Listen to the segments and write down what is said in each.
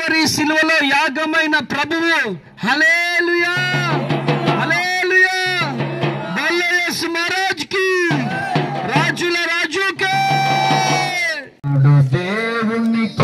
Calvary శిలువలో యాగమైన ప్రభువు. హల్లెలూయా, హల్లెలూయా. బోలో యేసు మహారాజ్ కి, రాజుల రాజుకే. దేవునికి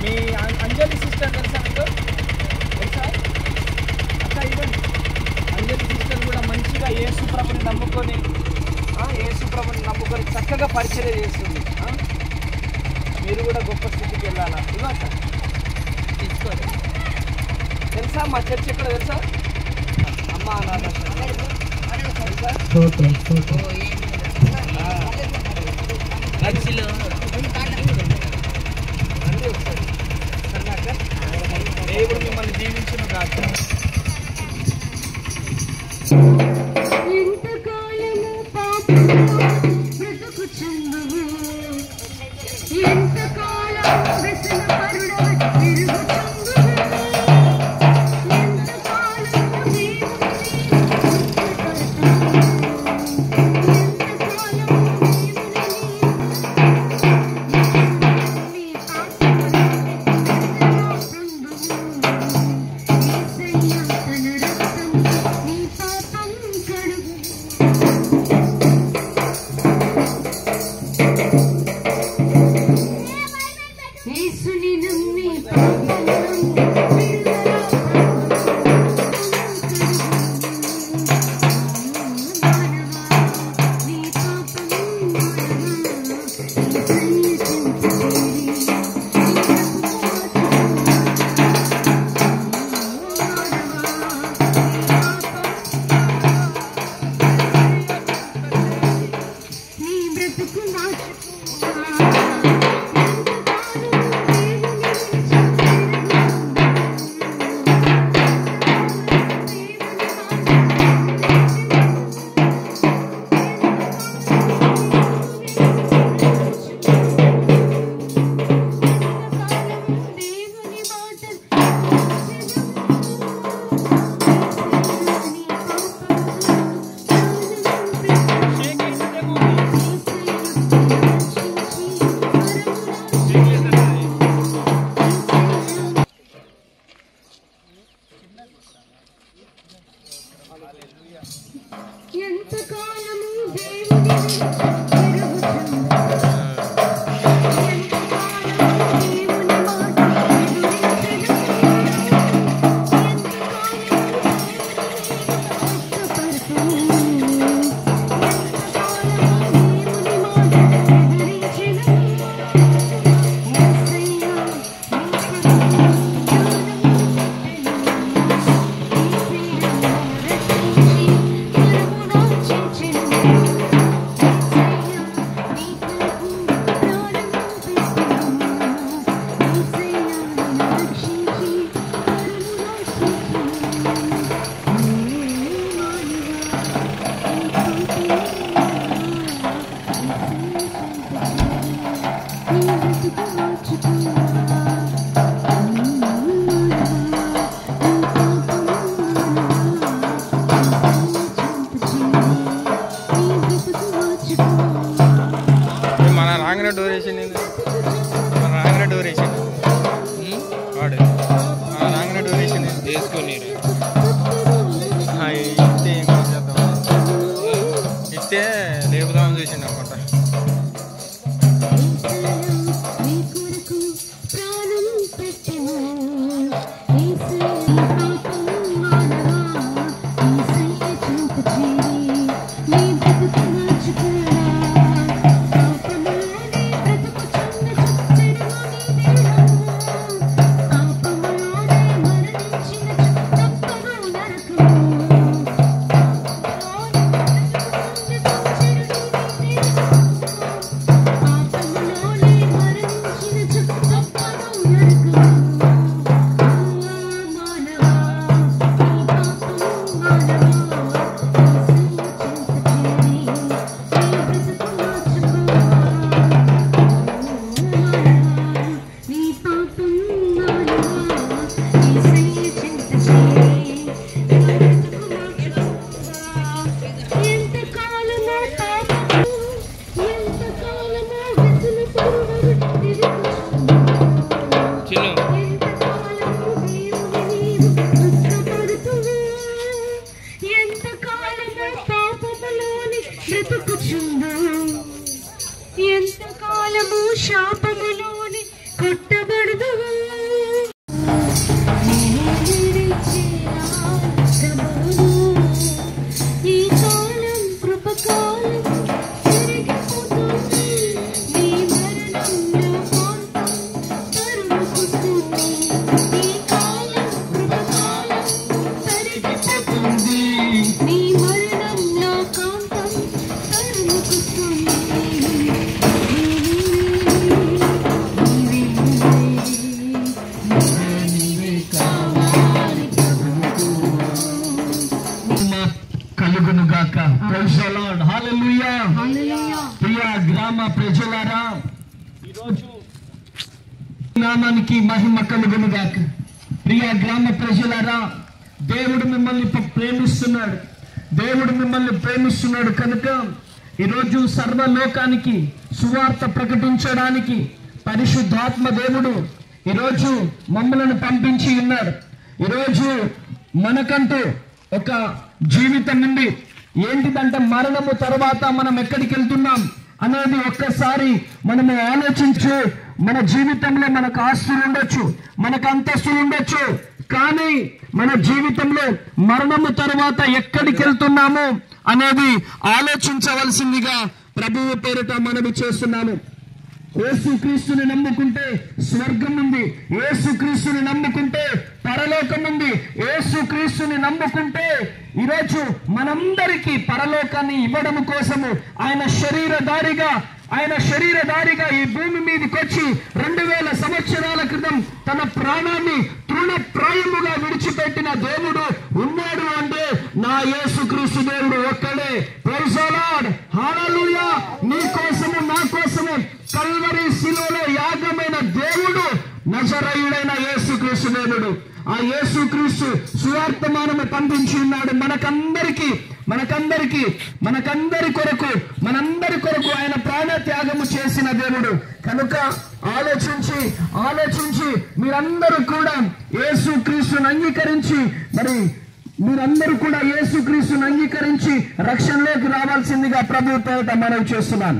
మీ అంజలి సిస్టర్ తెలుసా మీకు? తెలుసా అక్క? ఇవ్వండి. అంజలి సిస్టర్ కూడా మంచిగా యేసుప్రభుని నమ్ముకొని చక్కగా పరిచర్య చేస్తుంది. మీరు కూడా గొప్ప స్థితికి వెళ్ళాలా? ఇవ్వ సార్, తీసుకోండి. తెలుసా మా చర్చ్ ఎక్కడ తెలుసా? అమ్మ అనాథ దేవుడు మిమ్మల్ని దీవించిన కాదు. వేసింది నాగరెడ్డి వేసింది వాడు నాగరెడ్డి వేసింది వేసుకొని ఇస్తే ఏం చేద్దాం ఇస్తే లేపుదామని చూసిండు అనమాట. ఎంతకాలము శాపములోని కొట్టబడదు ఈ కాలం కృపకాలం తిరిగిపోతుంది నీ మరణంలో తరుముకుంటుంది ఈ కాలం కృపకాలం తరిగిపోతుంది నీ మరణంలో కాంతం తరుముకుంటుంది. కలుగునుగాక. Praise the Lord. హల్లెలూయా. ప్రియ గ్రామ ప్రజలారా, ఈరోజు నామానికి మహిమ కలుగునుగాక. ప్రియ గ్రామ ప్రజలారా, దేవుడు మిమ్మల్ని ప్రేమిస్తున్నాడు. దేవుడు మిమ్మల్ని ప్రేమిస్తున్నాడు కనుక ఈరోజు సర్వలోకానికి సువార్త ప్రకటించడానికి పరిశుద్ధాత్మ దేవుడు ఈరోజు మమ్మలను పంపించి ఉన్నాడు. ఈరోజు మనకంటూ ఒక జీవితం ఉంది. ఏంటిదంటే మరణము తర్వాత మనం ఎక్కడికి వెళ్తున్నాం అనేది ఒక్కసారి మనము ఆలోచించు. మన జీవితంలో మనకు ఆస్తులు ఉండొచ్చు, మనకు అంతస్తులు ఉండొచ్చు, కానీ మన జీవితంలో మరణము తర్వాత ఎక్కడికి వెళ్తున్నాము అనేది ఆలోచించవలసిందిగా ప్రభువు పేరిట మనవి చేస్తున్నాను. యేసుక్రీస్తుని నమ్ముకుంటే స్వర్గం ఉంది, యేసుక్రీస్తుని నమ్ముకుంటే పరలోకం ఉంది. యేసుక్రీస్తుని నమ్ముకుంటే ఈరోజు మనందరికీ పరలోకాన్ని ఇవ్వడం కోసము ఆయన శరీరధారిగా ఈ భూమి మీదకి వచ్చి 2000 సంవత్సరాల క్రితం తన ప్రాణాన్ని తృణప్రాయముగా విడిచిపెట్టిన దేవుడు ఉన్నాడు అంటే నా యేసుక్రీస్తు దేవుడు ఒక్కడే. Praise the Lord. హల్లెలూయా. నీ కోసము నా కోసము కల్వరి శిలువలో యాగమైన దేవుడు నజరేయుడైన యేసుక్రీస్తు దేవుడు. ఆ యేసుక్రీస్తు సువార్తమానము పంపించి ఉన్నాడు మనకందరి కొరకు ఆయన ప్రాణ త్యాగము చేసిన దేవుడు కనుక ఆలోచించి మీరందరూ కూడా యేసుక్రీస్తుని అంగీకరించి రక్షణలోకి రావాల్సిందిగా ప్రభు పేరిట మనవి చేస్తున్నాను.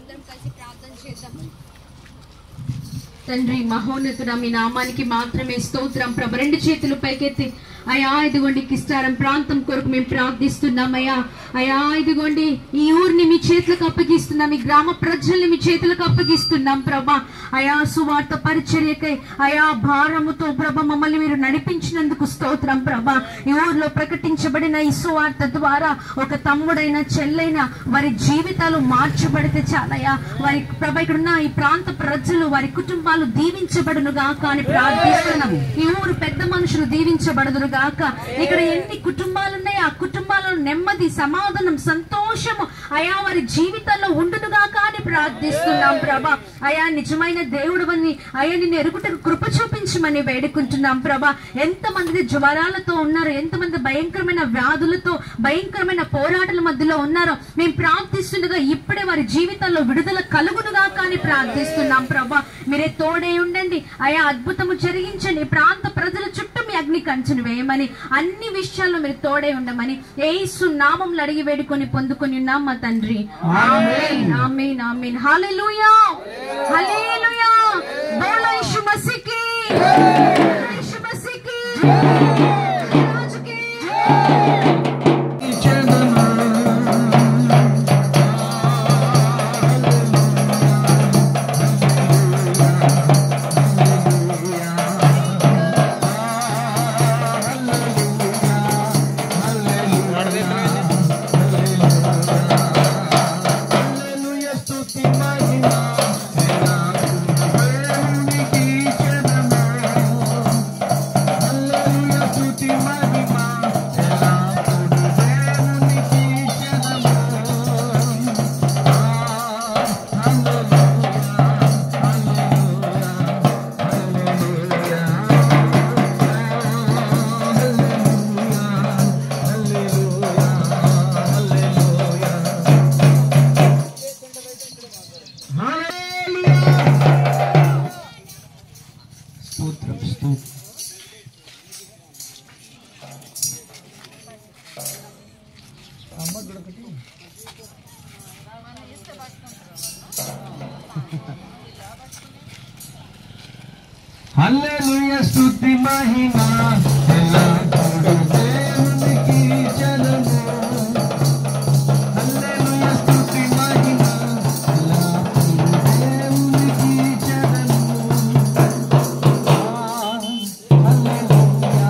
అందరం కలిసి ప్రార్థన చేద్దాం. తండ్రి మహోన్నతుడ, మీ నామానికి మాత్రమే స్తోత్రం ప్రభు. 2 చేతులు పైకెత్తి అయా ఇదిగోండి కిస్టారం ప్రాంతం కొరకు మేము ప్రార్థిస్తున్నాం అయ్యా. అయా ఇదిగోండి ఈ ఊరిని మీ చేతులకు అప్పగిస్తున్నాం, ఈ గ్రామ ప్రజల్ని మీ చేతులకు అప్పగిస్తున్నాం ప్రభా. అయా సువార్త పరిచర్యకై అయా భారముతో ప్రభ మమ్మల్ని మీరు నడిపించినందుకు స్తోత్రం ప్రభా. ఈ ఊర్లో ప్రకటించబడిన ఈ సువార్త ద్వారా ఒక తమ్ముడైన చెల్లైన వారి జీవితాలు మార్చబడితే చాలయ్యా. వారి ప్రభ ఇక్కడున్న ఈ ప్రాంత ప్రజలు వారి కుటుంబాలు దీవించబడును గాక అని ప్రార్థిస్తున్నాం. ఈ ఊరు పెద్ద మనుషులు దీవించబడదురు గాక. ఇక్కడ ఎన్ని కుటుంబాలు ఉన్నాయి, ఆ కుటుంబాలలో నెమ్మది, సమాధానం, సంతోషము అయా వారి జీవితాల్లో ఉండును గాక అని ప్రార్థిస్తున్నాం ప్రభా. అయా నిజమైన దేవుడవని అయా నిన్ను ఎరుగుటకు కృప చూపించమని వేడుకుంటున్నాం ప్రభా. ఎంతమంది జ్వరాలతో ఉన్నారు, ఎంతమంది భయంకరమైన వ్యాధులతో భయంకరమైన పోరాటాల మధ్యలో ఉన్నారో మేము ప్రార్థిస్తుండగా ఇప్పుడే వారి జీవితాల్లో విడుదల కలుగును గాక అని ప్రార్థిస్తున్నాం ప్రభా. మీరే తోడే ఉండండి అయా, అద్భుతము జరిగించండి. ప్రాంత ప్రజల చుట్టూ మీ అగ్ని కంచెను వేయమని, అన్ని విషయాల్లో మీరు తోడే ఉండమని యేసు నామములో అడిగి వేడుకొని పొందుకొని ఉన్నాం మా తండ్రి. ఆమేన్ ఆమేన్ ఆమేన్. హల్లెలూయా హల్లెలూయా. బోలో యేసు మసీహ్ కి, యేసు మసీహ్ కి, రాజు కి. హల్లెలూయా స్తుతి మహిమ ఎల్లప్పుడూ దేవునికి చెల్లును. హల్లెలూయా స్తుతి మహిమ ఎల్లప్పుడూ దేవునికి చెల్లును. హల్లెలూయా హల్లెలూయా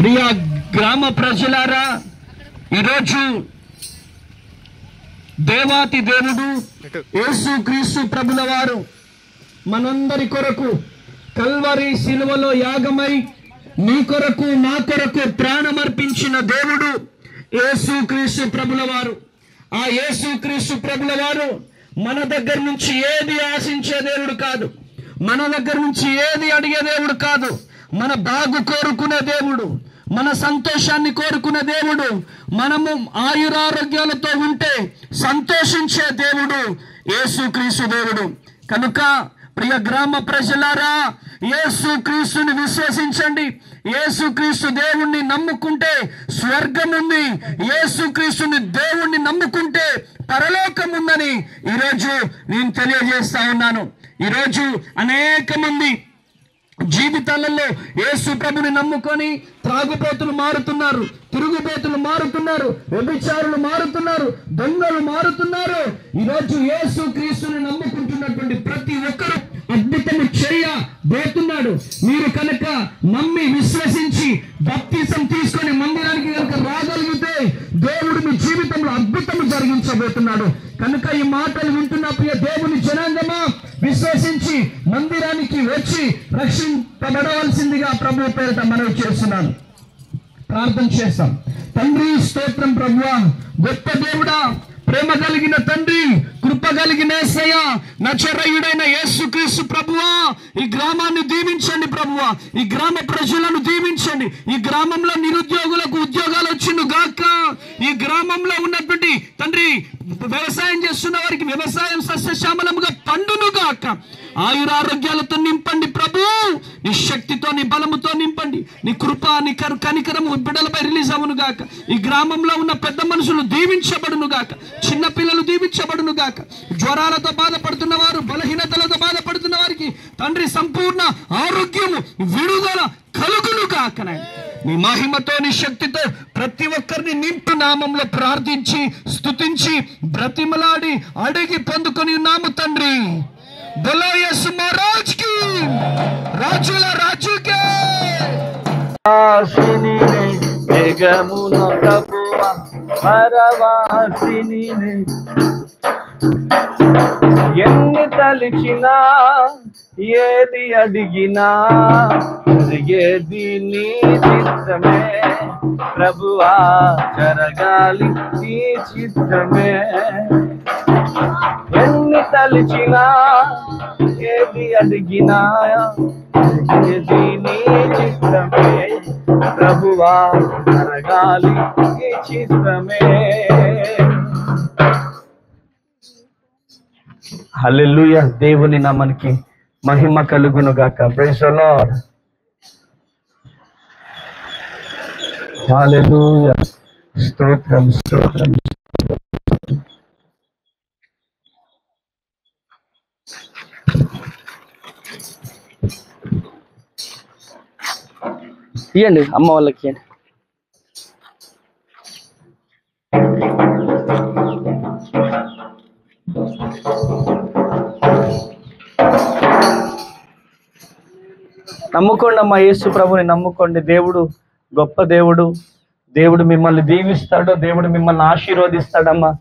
ప్రియ గ్రామ ప్రజలారా, ఈరోజు దేవాతి దేవుడు యేసు క్రీస్తు ప్రభుల వారు మనందరి కొరకు కల్వరి శిలువలో యాగమై నీ కొరకు నా కొరకు ప్రాణమర్పించిన దేవుడు యేసుక్రీస్తు ప్రభుల వారు. ఆ యేసుక్రీస్తు ప్రభుల వారు మన దగ్గర నుంచి ఏది ఆశించే దేవుడు కాదు, మన దగ్గర నుంచి ఏది అడిగే దేవుడు కాదు. మన బాగు కోరుకునే దేవుడు, మన సంతోషాన్ని కోరుకునే దేవుడు, మనము ఆయురారోగ్యాలతో ఉంటే సంతోషించే దేవుడు యేసుక్రీస్తు దేవుడు. కనుక ప్రియ గ్రామ ప్రజలారా, యేసుక్రీస్తుని విశ్వసించండి. యేసుక్రీస్తు దేవుణ్ణి నమ్ముకుంటే స్వర్గం ఉంది, యేసుక్రీస్తుని దేవుణ్ణి నమ్ముకుంటే పరలోకం ఉందని ఈరోజు నేను తెలియజేస్తా ఉన్నాను. ఈరోజు అనేక మంది జీవితాలలో యేసు ప్రభుని నమ్ముకొని త్రాగుబోతులు మారుతున్నారు, తిరుగుబోతులు మారుతున్నారు, వ్యభిచారులు మారుతున్నారు, దొంగలు మారుతున్నారు. ఈరోజు యేసు క్రీస్తుని నమ్ముకుంటున్నటువంటి ప్రతి ఒక్కరూ అద్భుతము చేయబోతున్నాడు. మీరు కనుక నమ్మి విశ్వసించి బాప్తిసం తీసుకొని మందిరానికి కనుక రాగలిగితే దేవుడు మీ జీవితంలో అద్భుతము జరిగించబోతున్నాడు. కనుక ఈ మాటలు వింటున్న ప్రియ దేవుని జనాంగమా, విశ్వసించి మందిరానికి వచ్చి రక్షింపబడవలసిందిగా ప్రభు పేరిట మనవి చేస్తున్నాను. ప్రార్థన చేస్తాం. తండ్రి స్తోత్రం ప్రభువా, గొప్ప దేవుడా, ప్రేమ కలిగిన తండ్రి, కృప కలిగిన యేసయ్య, నజరేయుడైన యేసుక్రీస్తు ప్రభువా, ఈ గ్రామాన్ని దీవించండి ప్రభువా, ఈ గ్రామ ప్రజలను దీవించండి. ఈ గ్రామంలో నిరుద్యోగులకు ఉద్యోగాలు వచ్చును గాక. ఈ గ్రామంలో ఉన్నటువంటి తండ్రి వ్యవసాయం చేస్తున్న వారికి వ్యవసాయం సస్యశ్యామలముగా పండును గాక. ఆయురారోగ్యాలతో నింపండి ప్రభు, నీ శక్తితో నీ బలముతో నింపండి. నీ కృప నీ కనికరము బిడ్డలపై రిలీజ్ అవును గాక. ఈ గ్రామంలో ఉన్న పెద్ద మనుషులు దీవించబడును గాక, చిన్న పిల్లలు దీవించబడును గాక. జ్వరాలతో బాధపడుతున్న వారు, బలహీనతలతో బాధపడుతున్న వారికి తండ్రి సంపూర్ణ ఆరోగ్యము విడుదల కలుగును గాక. నీ మహిమతో నీ శక్తితో ప్రతి ఒక్కరిని నింపు నామంలో ప్రార్థించి స్తుతించి బ్రతిమలాడి అడిగి పొందుకొని ఉన్నాము తండ్రి. బోలో యేసు మహారాజ్ కి, రాజుల రాజుకే. మేఘమున ప్రభువా పరవాసిని, ఎన్ని తలిచినా ఏది అడిగినా జరిగేది నీ చిత్తమే ప్రభువా, జరగాలి నీ చిత్తమే. ఎన్ని తలిచినా ఏది అడిగినా జరిగేది నీ చిత్తమే ప్రభువా, జరగాలి నీ చిత్తమే. హల్లెలూయా. దేవుని నామానికి మహిమ కలుగును గాక. Praise the Lord. హల్లెలూయా. స్తోత్రం స్తోత్రం. ఇవ్వండి అమ్మ వాళ్ళకి ఇవ్వండి. నమ్ముకోండి అమ్మా, యేసు ప్రభుని నమ్ముకోండి. దేవుడు గొప్ప దేవుడు. దేవుడు మిమ్మల్ని దీవిస్తాడు, దేవుడు మిమ్మల్ని ఆశీర్వదిస్తాడమ్మా.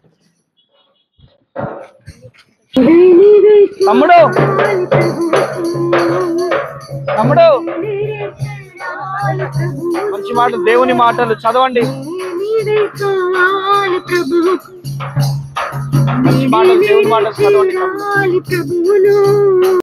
తమ్ముడు తమ్ముడు మంచి మాటలు, దేవుని మాటలు చదవండి. మంచి మాటలు, దేవుని మాటలు చదవండి.